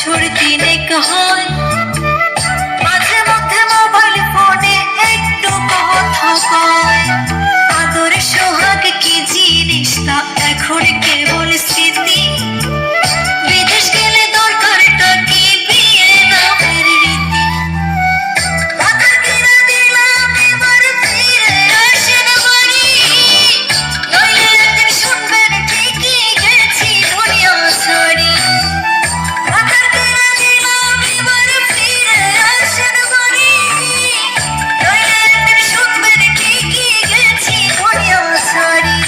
বছর তিনেক হয়, মাঝে মধ্যে মোবাইল ফোনে একটু কথা কয়। আদর সোহাগ কি জিনিস তা এখন কেবল স্মৃতি, বিদেশ গেলে দরকারটা কি বিয়ে নামের রীতি। মাথার কিনা দিলাম এবার ফিরে আসেন বাড়ি, নইলে একদিন শুনবেন ঠিকই গেছি দুনিয়া ছাড়ি। মাথার কিনা দিলাম এবার ফিরে আসেন বাড়ি, নইলে একদিন শুনবেন ঠিকই গেছি দুনিয়া ছাড়ি।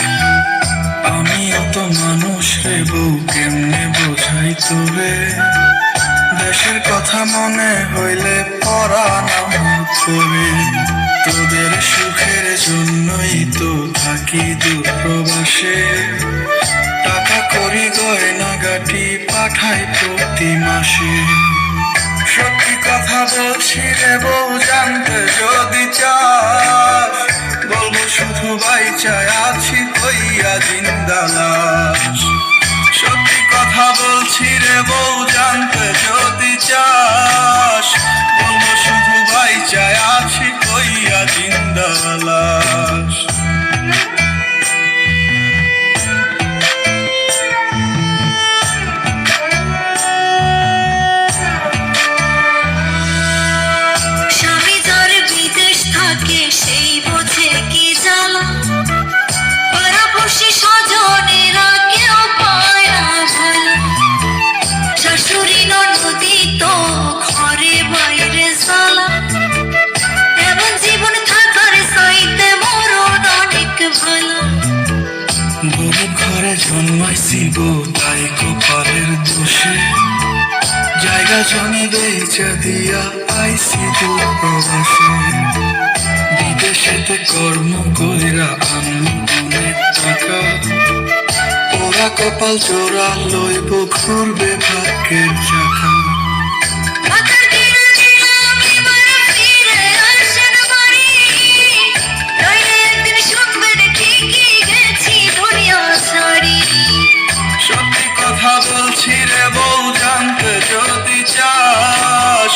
আমিও তো মানুষ রে বউ, কেমনে বোঝাই তোরে, দেশের কথা মনে হইলে পরাণ আমার করে। তোদের সুখের জন্যই তো থাকি দূর প্রবাসে, টাকা করি গয়না গাটি পাঠাই প্রতি মাসে। সত্যি কথা বলছি রে বউ, জানতে যদি চাস, বলবো শুধু বাইচায় আছি কইয়া জিন্দা লাশ। সত্যি কথা বলছি রে বউ, জানতে যদি চাস, বলবো শুধু বাইচায় আছি কইয়া জিন্দা লাশ। স্বামী যার বিদেশ থাকে সেই বোঝে কি জ্বালা, পাড়াপড়শি স্বজনেরা কেউ পায় না ভালো। শাশুড়ি ননদি তো ঘরে বাইরে জ্বালা, এমন জীবন থাকার চাইতে মরণ অনেক ভালো। গরিব ঘরে জন্মাইছি গো, তাই কপালের দোষে, জায়গা জমি বেচা দিয়া আইছি দূর প্রবাসে। বিদেশেতে কর্ম কইরা আনলো অনেক টাকা, ওরা কপাল জোড়া লইব ঘুরবে ভাগ্যের চাকা। মাথার কিনা দিলাম এবার ফিরে আসেন বাড়ি, নইলে একদিন শুনবেন ঠিকই গেছি দুনিয়া ছাড়ি। সত্যি কথা বলছি রে বউ, জানতে যদি চাস,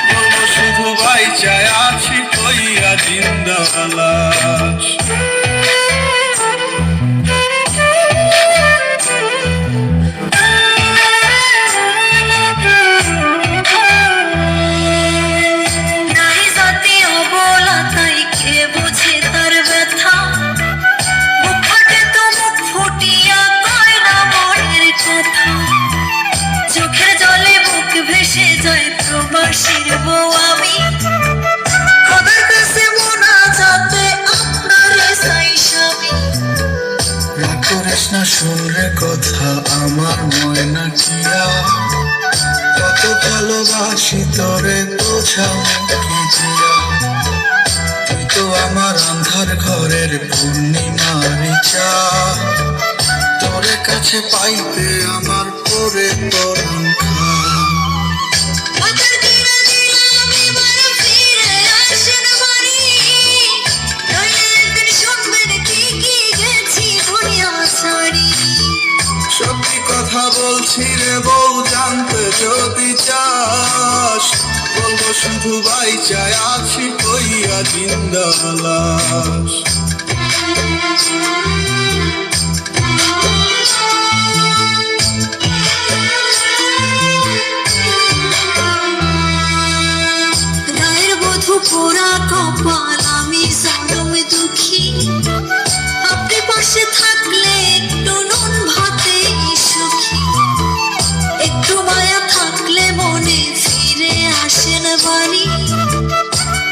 বলবো শুধু বাইচায় আছি কইয়া জিন্দা লাশ। নারী জাতি অবলা, তাই কে বোঝে তার ব্যথা, মুখ ফাটে তো মুখ ফুটিয়া কয় না মনের কথা। চোখের জলে বুক ভেসে যায় প্রবাসীর বউ আমি, খোদার কাছে মোনাজাতে আপনারে চাই স্বামী। রাগ করিস না শুনরে কথা আমার ময়না কিয়া, কত ভালোবাসি তোরে বোঝাবো কি দিয়া। তুই তো আমার আন্ধার ঘরের পূর্ণিমার চাঁদ, তোরে কাছে পাইতে আমার পরে পরম খা। মাথার কিনা দিলাম এবার ফিরে আসেন বাড়ি, নইলে একদিন শুনবেন ঠিকই গেছি দুনিয়া ছাড়ি। সত্যি কথা বলছি রে বউ, জানতে যদি চাস, বলবো শুধু বাইচায় আছি কইয়া জিন্দা লাশ। গায়ের বধূ পোড়া কপাল, আমি জনম দুঃখী, আপনি পাশে থাকলে একটু নুন ভাতে সুখী। একটু মায়া থাকলে মনে ফিরে আসেন বাড়ি,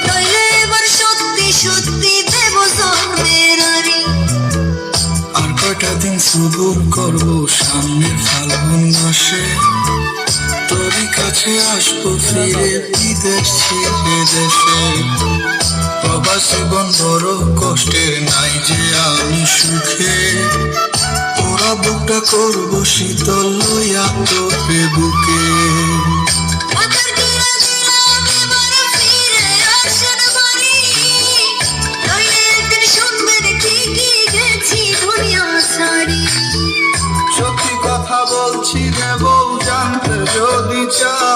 নইলে এবার সত্যি সত্যি দেব জন্মের আড়ি। আর কয়টা দিন সবুর করবো, সামনের ফাল্গুন মাসে তোরই কাছে আসবো ফিরে বিদেশ ছেড়ে দেশে। প্রবাস জীবন বড় কষ্টের, নাই যে আমি সুখে, তোরা বুকটা করবো শীতল লইয়া তোরে বুকে। মাথার কিনা দিলাম এবার ফিরে আসেন বাড়ি, নইলে একদিন শুনবেন ঠিকই গেছি দুনিয়া ছাড়ি। সত্যি কথা বলছি রে বউ, জানতে যদি চাস,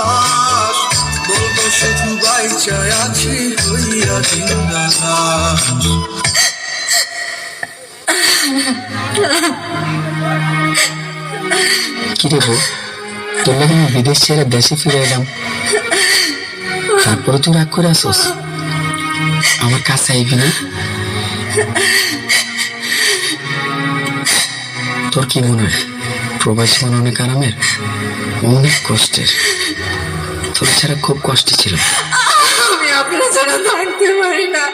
বাইচায় আছি হইয়া জিন্দা লাশ। কিরে বউ, তোর লাগে আমি বিদেশ ছেড়ে দেশে ফিরে এলাম, তারপরে তুই রাগ করে আসোস? আমার কাছে আইবি না? তোর কি মনে হয় প্রবাস জীবন অনেক আরামের? অনেক কষ্টের। তোর ছাড়া খুব কষ্টে ছিল। আমি আপনার ছাড়া থাকতে পারি না।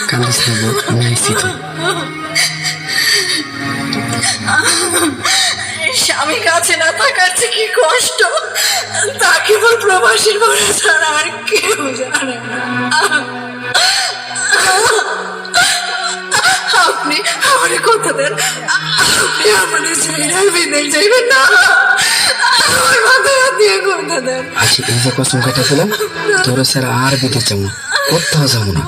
কান্দিস না বউ, আমি আইসি তো। স্বামী কাছে না থাকার যে কি কষ্ট তা কেবল প্রবাসীর মনে ছাড়া আর কেউ জানে না। আপনি আমার কথা দেন, আপনি আমাদের ছেড়ে বিদেশ যাইবেন না। আমার মাথায় হাত দিয়ে কথা দেন। আচ্ছা, এই যে কসম কাটা পেলাম, তোর ছাড়া আর বিদেশ যাবো না, কোথাও যাবো না।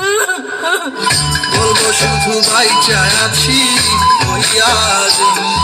বলবো শুধু বাইচায় আছি হইয়া জিন্দা